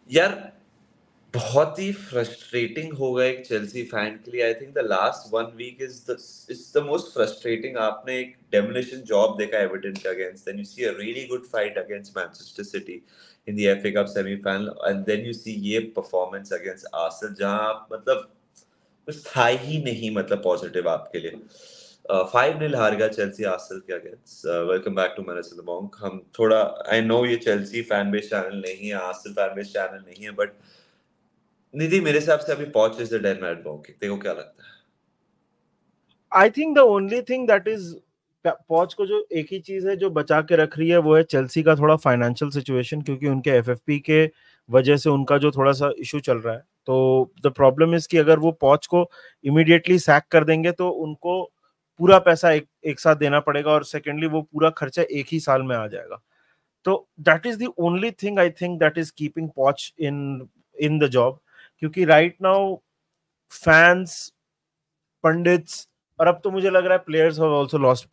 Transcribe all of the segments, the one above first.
यार बहुत ही फ्रस्ट्रेटिंग होगा एक चेल्सी फैन के लिए। I think the last 1 week is the most frustrating. आपने एक डेमोलिशन जॉब देखा एवर्टन के against, then you see a really good fight against Manchester City in the FA cup semifinal, and then you see ये performance against Arsenal जहां आप मतलब कुछ था ही नहीं मतलब पॉजिटिव आपके लिए। 5-0 हार गया चेल्सी आर्सेनल के against. Welcome back to manage the monk. हम थोड़ा, आई नो ये चेल्सी फैन बेस चैनल नहीं है, आर्सेनल फैन बेस चैनल नहीं है, बट निधि मेरे हिसाब से अभी पॉच is the dead man walk. तेरे को क्या लगता है? आई think the only thing that is पॉच को जो एक ही चीज है जो बचा के रख रही है वो है चेल्सी का थोड़ा फाइनेंशियल सिचुएशन, क्योंकि उनके एफएफपी के वजह से उनका जो थोड़ा सा इशू चल रहा है। तो द प्रॉब्लम इज कि अगर वो पॉच को इमीडिएटली सैक कर देंगे तो उनको पूरा पैसा एक साथ देना पड़ेगा, और सेकेंडली वो पूरा खर्चा एक ही साल में आ जाएगा। तो that is the only thing I think that is keeping पॉच इन द जॉब, क्योंकि राइट नाउ फैंस, पंडित्स, और अब तो मुझे लग रहा है players have also lost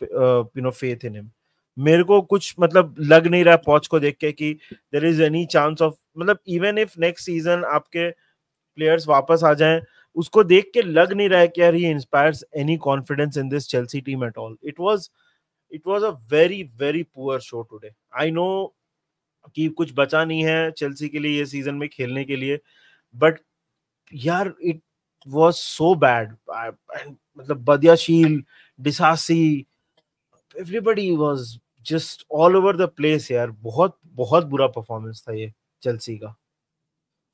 faith in him. मेरे को कुछ मतलब लग नहीं रहा पॉच को देख के कि there is any chance of, मतलब इवन इफ नेक्स्ट सीजन आपके प्लेयर्स वापस आ जाएं, उसको देख के लग नहीं रहा है कि यार he inspires any confidence in this Chelsea team at all. It was a very very poor show today. I know कि कुछ बचा नहीं है चेल्सी के लिए ये सीजन में खेलने के लिए, बट यार इट वाज सो बैड। मतलब Badiashile, Disasi, everybody was just all over the place यार। बहुत बहुत बुरा परफॉर्मेंस था ये चेल्सी का।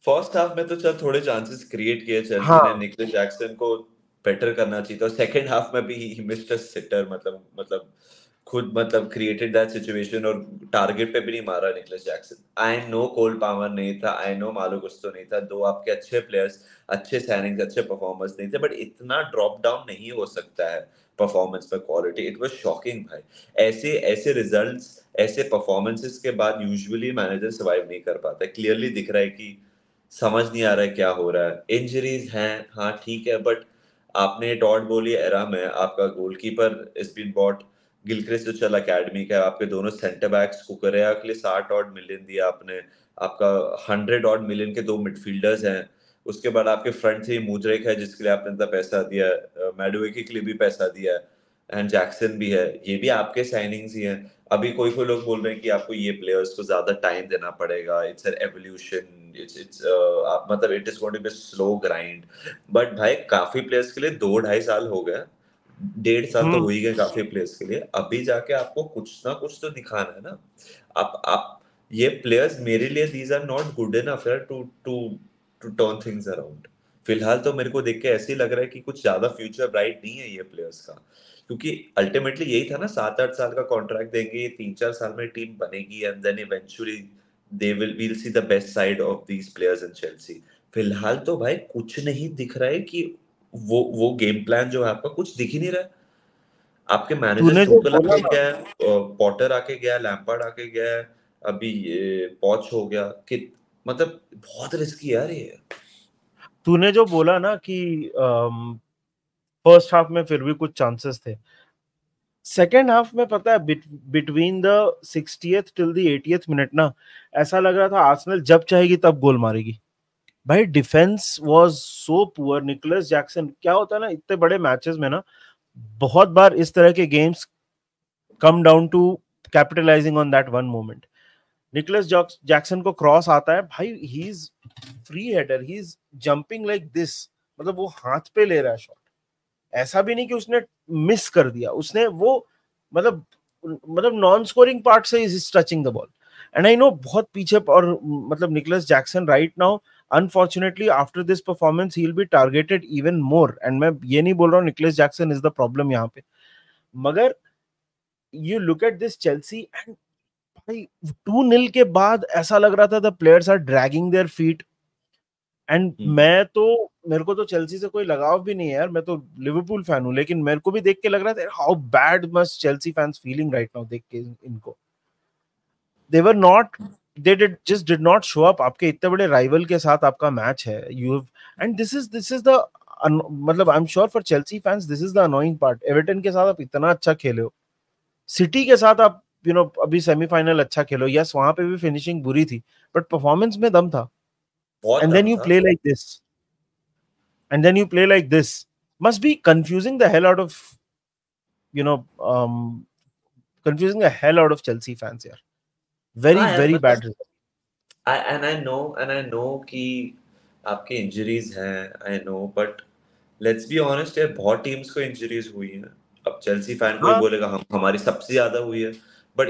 फर्स्ट हाफ में तो चल थोड़े चांसेस क्रिएट किए चेल्सी ने, हाँ निकोलस जैक्सन को बेटर करना चाहिए था। सेकंड हाफ में भी ही मिस्ड अ सिटर, मतलब खुद मतलब क्रिएटेड दैट सिचुएशन, और टारगेट पे भी नहीं मारा Nicolas Jackson. I know Cole Palmer नहीं था, आई नो मालो गुस्तो नहीं था, दो आपके अच्छे प्लेयर्स, अच्छे साइनिंग्स, अच्छे परफॉर्मेंस नहीं थे, बट इतना ड्रॉप डाउन नहीं हो सकता है परफॉर्मेंस में क्वालिटी। इट वाज शॉकिंग भाई। ऐसे ऐसे रिजल्ट्स, ऐसे परफॉर्मेंसेस के बाद यूजुअली मैनेजर सर्वाइव नहीं कर पाता। क्लियरली दिख रहा है कि समझ नहीं आ रहा है क्या हो रहा है। इंजरीज हैं, हाँ ठीक है, बट आपने टॉड बोली एरा में आपका goalkeeper is been bought, Gilchrist जो चल अकेडमी का है, आपके दोनों सेंटर बैक्स कुकरेया के लिए 60 ओड मिलियन दिया आपने, आपका 100 ओड मिलियन के दो मिडफील्डर्स हैं, उसके बाद आपके फ्रंट से मुद्रिक है जिसके लिए आपने इतना पैसा दिया है, मैडुएकी के लिए भी पैसा दिया है, एंड जैक्सन भी है, ये भी आपके साइनिंग्स ही हैं। अभी कोई कोई लोग बोल रहे हैं कि आपको ये प्लेयर्स को ज्यादा टाइम देना पड़ेगा, इट्स एन एवोल्यूशन, इट्स मतलब it is going to be slow grind. But भाई काफी प्लेयर्स के लिए 2-2.5 साल हो गया, 1.5 साल तो हो ही गए काफी प्लेयर्स के लिए, अभी जाके आपको कुछ ना कुछ तो दिखाना है ना। आप ये प्लेयर्स मेरे लिए these are not good enough यार to to to turn things around. फिलहाल तो मेरे को देख के ऐसे ही लग रहा है कि कुछ ज्यादा फ्यूचर ब्राइट नहीं है ये प्लेयर्स का, क्योंकि अल्टीमेटली यही था ना, 7-8 साल का कॉन्ट्रैक्ट देंगे, 3-4 साल में टीम बनेगी, and then eventually we'll see the best side of these players in Chelsea। फिलहाल तो भाई कुछ नहीं दिख रहा है कि वो गेम प्लान जो है आपका कुछ दिख ही नहीं रहा है। आपके मैनेजर्स तूने जो टुकल बोला आके ना, गया है, पॉटर आके गया है, लैम्पार्ड आके गया है, अभी ये पॉच हो गया कि मतलब बहुत रिस्की यार ये। तूने जो बोला ना कि फर्स्ट हाफ में फिर भी कुछ चांसेस थे, सेकेंड हाफ में पता है between the 60th till the 80th minute ना, ऐसा लग रहा था आर्सेनल जब चाहेगी तब गोल मारेगी। भाई defence was so poor. Nicholas Jackson, क्या होता है ना इतने बड़े मैचेस में ना, बहुत बार इस तरह के games come down to capitalising on that one moment. Nicolas Jackson को क्रॉस आता है भाई, he is free header, he is jumping like this, मतलब वो हाथ पे ले रहा है शॉट। ऐसा भी नहीं कि उसने मिस कर दिया, उसने वो मतलब मतलब नॉन स्कोरिंग पार्ट से is touching the ball. And I know बहुत पीछे, और मतलब Nicolas Jackson right now unfortunately after this performance he will be targeted even more. And मैं ये नहीं बोल रहा हूँ Nicolas Jackson is the problem यहाँ पे, मगर you look at this Chelsea and भाई 2-0 के बाद ऐसा लग रहा था the players are dragging their feet. And मैं तो, मेरे को तो चेल्सी से कोई लगाव भी नहीं है यार, मैं तो लिवरपूल फैन हूं, लेकिन मेरे को भी देख के लग रहा था how bad must Chelsea fans feeling right now देख के इनको। They were not, they did just did not show up. आपके इतने बड़े राइवल के साथ आपका मैच है, you have, and this is the मतलब I am sure for Chelsea fans this is the annoying part. Everton के साथ आप इतना अच्छा खेले हो, सिटी के साथ आप अभी सेमीफाइनल अच्छा खेलो, यस वहां पे भी फिनिशिंग बुरी थी, बट परफॉर्मेंस में दम था। बहुत and दम then you था। play like this, and then you play like this, must be confusing the hell out of, you know, confusing the hell out of Chelsea fans here. Very हाँ यार very मतलब bad result. I know कि आपके injuries हैं, I know, but let's be honest यार, बहुत teams को injuries हुई हैं। अब चेल्सी फैन कोई हाँ बोलेगा हम हमारी सबसे ज्यादा हुई है, बट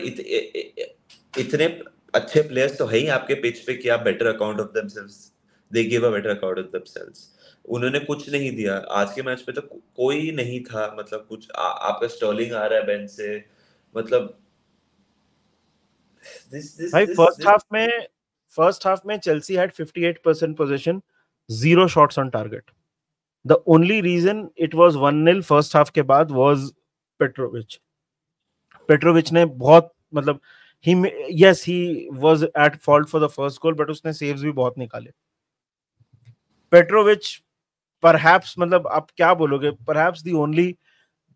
इतने अच्छे प्लेयर्स तो है ही आपके पिच पे कि आप better account of themselves, they give a better account of themselves. उन्होंने कुछ नहीं दिया आज के मैच पे, तो कोई नहीं था, मतलब कुछ आपका स्टर्लिंग आ रहा है बेंच से, मतलब भाई this फर्स्ट हाफ में Chelsea had 58% possession, 0 shots on target. The only reason it was 1-0 first half के बाद was पेट्रोविच। पेट्रोविच ने बहुत मतलब he yes he was at fault for the first goal, but उसने saves भी बहुत निकाले। पेट्रोविच परहैप्स, मतलब आप क्या बोलोगे, परहैप्स दी ओनली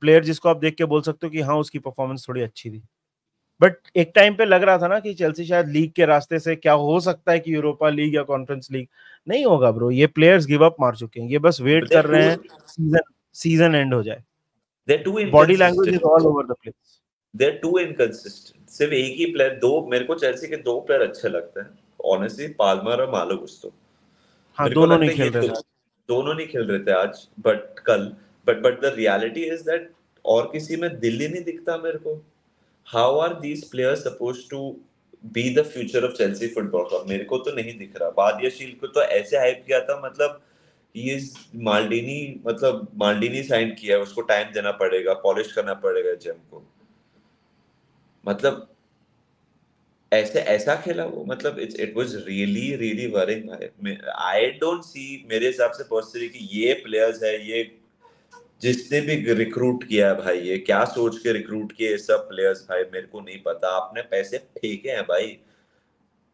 प्लेयर जिसको आप देख के बोल सकते हो कि हाँ उसकी परफॉर्मेंस थोड़ी अच्छी थी। बट एक टाइम पे लग रहा था ना कि चेल्सी शायद लीग के रास्ते से, क्या हो सकता है कि यूरोपा लीग या कॉन्फ्रेंस लीग। नहीं होगा ब्रो, ये प्लेयर्स गिव अप मार चुके हैं, ये बस वेट they're कर रहे too हैं सीजन एंड हो जाए। they're too body language is inconsistent. All over the place. They're too inconsistent. सिर्फ एक ही प्लेयर, दो मेरे को चेल्सी के दो प्लेयर अच्छे लगते हैं ऑनेस्टली, पाल्मर और मालो गुस्तो। हाँ मेरे को दोनों नहीं लगता है ये खेल रहे थे। दोनों नहीं खेल रहे थे आज, बट कल, but the reality is that और किसी में दिल ही नहीं दिखता मेरे को। How are these players suppose to be the future of Chelsea football club? मेरे को तो नहीं दिख रहा। बादियाशील को तो ऐसे हाइप किया था, मतलब ये माल्डिनी, मतलब माल्डिनी साइन किया है, उसको टाइम देना पड़ेगा, पॉलिश करना पड़ेगा जेम को, मतलब ऐसे ऐसा खेला वो, मतलब it was really really worrying भाई। आई डोंट सी, मेरे हिसाब से पर्सनली, कि ये प्लेयर्स है, ये जिसने भी रिक्रूट किया है भाई, ये क्या सोच के रिक्रूट किए ये सब प्लेयर्स भाई, मेरे को नहीं पता। आपने पैसे फेंके हैं भाई,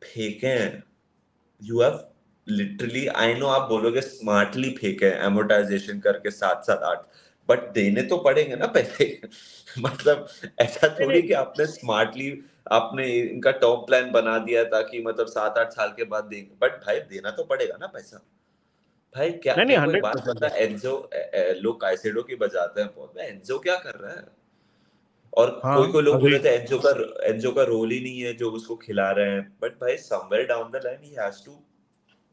फेंके हैं। You have literally, I know आप बोलोगे स्मार्टली फेंके हैं, एमोर्टाइजेशन करके 7-7-8, बट देने तो पड़ेंगे ना पैसे। मतलब ऐसा नहीं थोड़ी नहीं कि आपने स्मार्टली आपने इनका टॉप प्लान बना दिया था कि मतलब 7-8 साल के बाद देंगे, बट भाई देना तो पड़ेगा ना पैसा। भाई क्या, नहीं नहीं मेरे को एक हंड्रेड बात परसेंट पता है, एंजो लोग काइसेडो की बजाते हैं बहुत, एंजो क्या कर रहा है? और कोई हाँ कोई लोग बोल रहे अग्रीड। थे एंजो का रोल ही नहीं है जो उसको खिला रहे हैं, बट भाई somewhere down the line he has to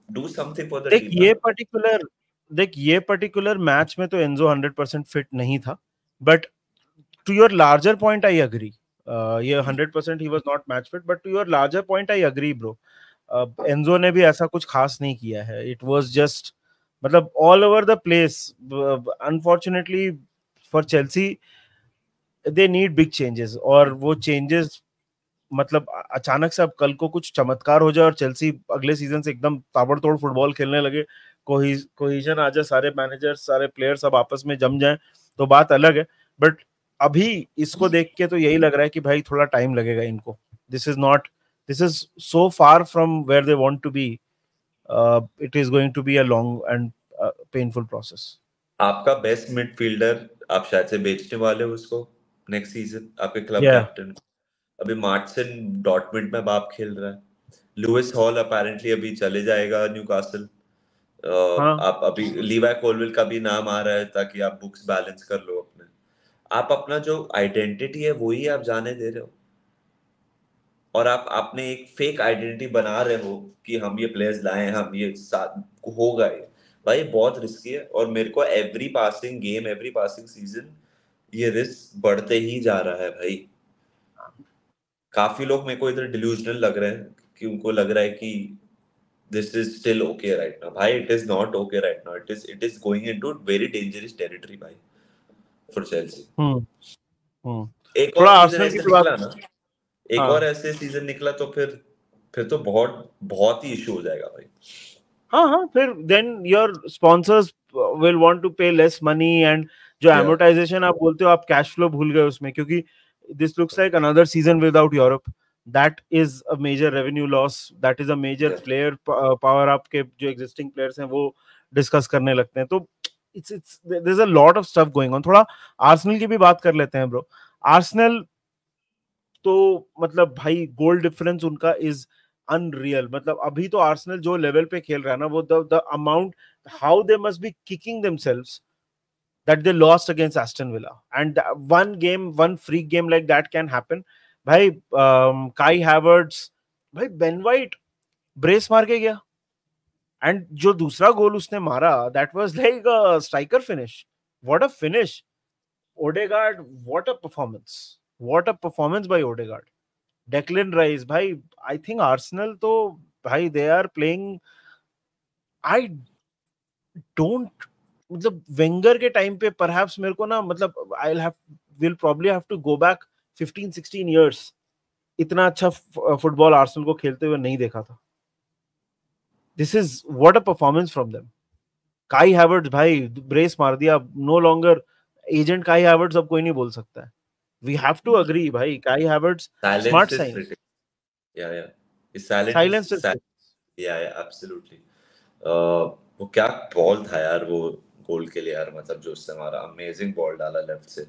do something for the देख टीम ना। ये पर्टिकुलर देख ये पर्टिकुलर मैच में तो एंजो 100% फिट नहीं था, but to your larger point I agree. ये 100% he was not match fit, but to your larger point I agree bro. Enzo ने भी ऐसा कुछ खास नहीं किया है, it was just मतलब all over the place. Unfortunately for Chelsea they need big changes, और वो changes मतलब अचानक से अब कल को कुछ चमत्कार हो जाए और चेल्सी अगले सीजन से एकदम ताबड़तोड़ फुटबॉल खेलने लगे, कोहिजन आ जाए, सारे मैनेजर्स सारे प्लेयर्स सब आपस में जम जाएं, तो बात अलग है। बट अभी इसको देख के तो यही लग रहा है कि भाई थोड़ा टाइम लगेगा इनको। This is so far from where they want to be. It is going to be a long and painful process. आपका बेस्ट मिडफील्डर आप शायद से बेचने वाले हो उसको नेक्स्ट सीजन, आपके क्लब या कैप्टन। अभी मार्टिन डॉर्टमुंड में बाप खेल रहा है। लुइस हॉल अपेरेंटली अभी चले जाएगा न्यूकासल। हाँ आप अभी लीवाई कोलविल का भी नाम आ रहा है ताकि आप बुक्स बैलेंस कर लो अपने। आप अपना जो आइडेंटिटी है वही आप जाने दे रहे हो, और आप आपने एक फेक आइडेंटिटी बना रहे हो कि हम ये प्लेयर्स लाए, हम ये साथ होगा ये। भाई बहुत रिस्की है, और मेरे को every passing game, every passing season ये रिस्क बढ़ते ही जा रहा है भाई। काफी लोग मेरे को इधर डिल्यूजनल लग रहे हैं कि उनको लग रहा है कि this is still okay right now. भाई it is not okay right now. It is going into very dangerous territory भाई for Chelsea. हम्म हम्म एक थोड़ा और सीजन आर्सेनल की ऐसे भी बात। निकला ना, एक और हाँ ऐसे सीजन निकला तो फिर तो बहुत बहुत ही इशू हो जाएगा भाई। हाँ हाँ फिर then your sponsors will want to pay less money, and जो या एमोर्टाइजेशन आप बोलते हो, आप कैश फ्लो भूल गए उसमें, क्योंकि this looks like another season without Europe. That is a major revenue loss, that is a major या प्लेयर पावर। आपके जो एग्जिस्टिंग प्लेयर्स हैं वो डिस्कस करने लगते हैं, तो it's there is a lot of stuff going on. थोड़ा आर्सेनल की भी बात कर लेते हैं ब्रो। आर्सेनल तो मतलब भाई गोल डिफरेंस उनका इज अनरियल। मतलब अभी तो आर्सेनल जो लेवल पे खेल रहा है ना, वो the amount how they must be kicking themselves that they lost against Aston Villa, and one game, one freak game like that can happen. भाई Kai Havertz, भाई बेन वाइट ब्रेस मार के गया, एंड जो दूसरा गोल उसने मारा, that was like a striker finish. What a finish. Odegaard, what a performance by Odegaard. Declan Rice, भाई I think Arsenal तो भाई they are playing, I don't, मतलब वेंगर के टाइम पे परहैप्स मेरे को ना, मतलब I will probably have to go back 15-16 years, इतना अच्छा फुटबॉल आर्सेनल को खेलते हुए नहीं देखा था। This is what a performance from them. काई हैवर्ट्स भाई ब्रेस मार दिया, नो लॉन्गर एजेंट काई हैवर्ट्स अब कोई नहीं बोल सकता है। वी हैव टू अग्री भाई, Kai Havertz smart Silence is sign, pretty. Yeah. His silent is silence is, yeah, absolutely. वो क्या बॉल था यार वो गोल के लिए यार, मतलब जो उससे हमारा अमेजिंग बॉल डाला लेफ्ट से।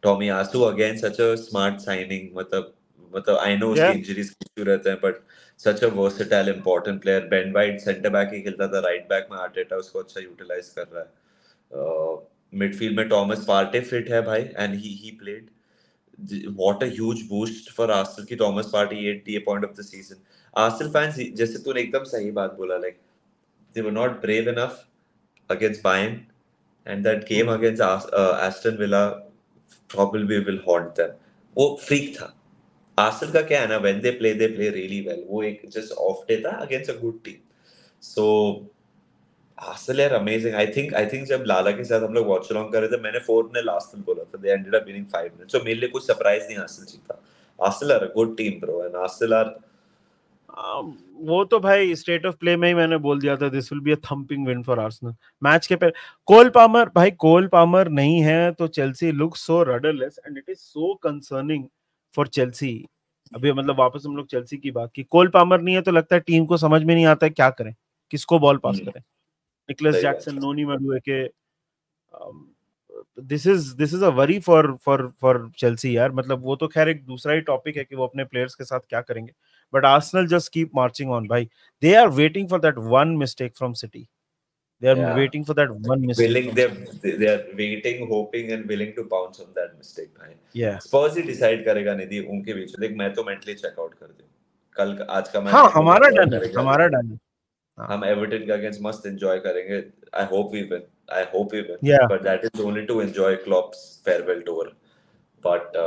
टॉमी आसू again such a smart signing, मतलब आई नो उसकी इंजरीज इश्यू रहते हैं, but such a versatile important player. Ben White centre back ही खेलता था, राइट बैक में आर्टेटा उसको अच्छा यूटिलाइज कर रहा है। मिडफील्ड में टॉमस पार्टे फिट है भाई, and he played. What a huge boost for Arsenal की Thomas Partey at the point of the season. Arsenal fans, जैसे तूने एकदम सही बात बोला, like they were not brave enough against Bayern, and that game against Aston Villa probably will haunt them. वो freak था। Arsenal का क्या है ना, when they play really well. वो एक just off day था against a good team. So Arsenal are amazing. I think जब लाला के साथ हम लोग वॉच अलॉन्ग कर रहे थे, मैंने 4-0 Arsenal बोला था। They ended up winning 5-0. So मेरे लिए कुछ सरप्राइज नहीं Arsenal जीता। Arsenal are a good team bro, and Arsenal are वो तो भाई स्टेट ऑफ प्ले में ही मैंने बोल दिया था, this will be a thumping win for Arsenal. Match के पहले कोल पामर, भाई कोल पामर नहीं है तो Chelsea looks so rudderless, and it is so concerning for Chelsea. अभी मतलब वापस हम लोग चेल्सी की बात की, कोल पामर नहीं है तो लगता है टीम को समझ में नहीं आता है क्या करें, किसको बॉल पास करें। निकलस सही जैक्सन, बात। Noni Madueke, this is a worry for Chelsea यार। मतलब वो तो खैर एक दूसरा ही टॉपिक है कि वो अपने प्लेयर्स के साथ क्या करेंगे, but Arsenal just keep marching on भाई। They are waiting for that one mistake from City, they are Yeah. Waiting for that one mistake Willing, from City. they are waiting, hoping and willing to pounce on that mistake भाई। या Spurs ही decide करेगा निधि उनके बीच में। देख मैं तो mentally checkout कर दूं। कल आज का मैच हाँ, हम लोग हमारा एंजॉय डन है, करेंगे। हमारा डन है। हाँ, हम एवर्टन के अगेंस्ट मस्त एंजॉय करेंगे। I hope we win, I hope we win, yeah but that is only to enjoy Klopp's farewell tour. But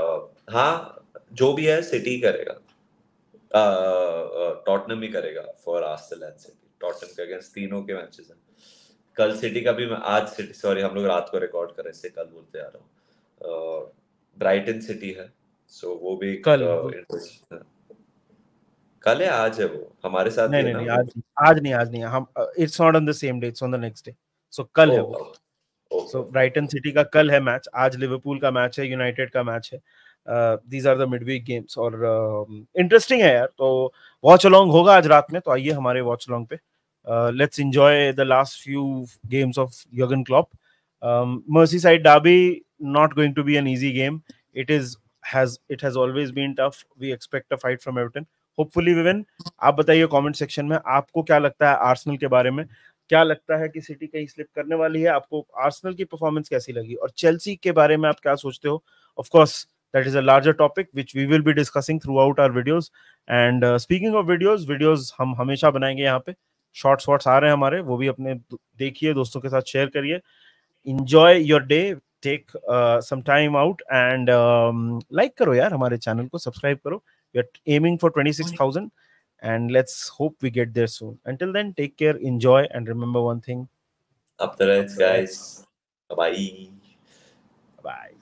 हाँ, जो भी है सिटी करेगा, टॉटनम ही करेगा for Arsenal and City. Tottenham के अगेंस्ट तीनों के मैचेस हैं। कल सिटी का भी, मैं आज सिटी, सॉरी हम लोग रात को रिकॉर्ड कर रहे हैं, इससे कल बोलते आ रहा हूँ। ब्राइटन सिटी है, सो वो भी कल, इंटरेस्ट। कल है आज है, वो हमारे साथ नहीं ही है नहीं ना नहीं, वो। आज नहीं हम, it's not on the same day, it's on the next day. So कल है वो। Okay so okay. Brighton City का कल है मैच, आज लिवरपूल का मैच है, यूनाइटेड का मैच है। These are the midweek games, और इंटरेस्टिंग है यार। तो वॉच अलोंग होगा आज रात में, तो आइए हमारे वॉच अलोंग पे। Let's enjoy the last few games of Jurgen Klopp. Merseyside Derby, not going to be an easy game. It has always been tough. We expect a fight from Everton. Hopefully we win. आप बताइए comment section में आपको क्या लगता है Arsenal के बारे में, क्या लगता है कि सिटी कहीं स्लिप करने वाली है, आपको आर्सेनल की परफॉर्मेंस कैसी लगी, और चेल्सी के बारे में आप क्या सोचते हो। Of course that is a larger topic which we will be discussing throughout our videos. And speaking of videos हम हमेशा बनाएंगे यहाँ पे। शॉर्ट्स आ रहे हैं हमारे, वो भी अपने देखिए, दोस्तों के साथ शेयर करिए। enjoy your day, take some time out, and like करो यार, हमारे चैनल को सब्सक्राइब करो। we are aiming for 26,000, and let's hope we get there soon. Until then, take care, enjoy, and remember one thing: Up the up Reds, the Reds. guys. Bye. Bye.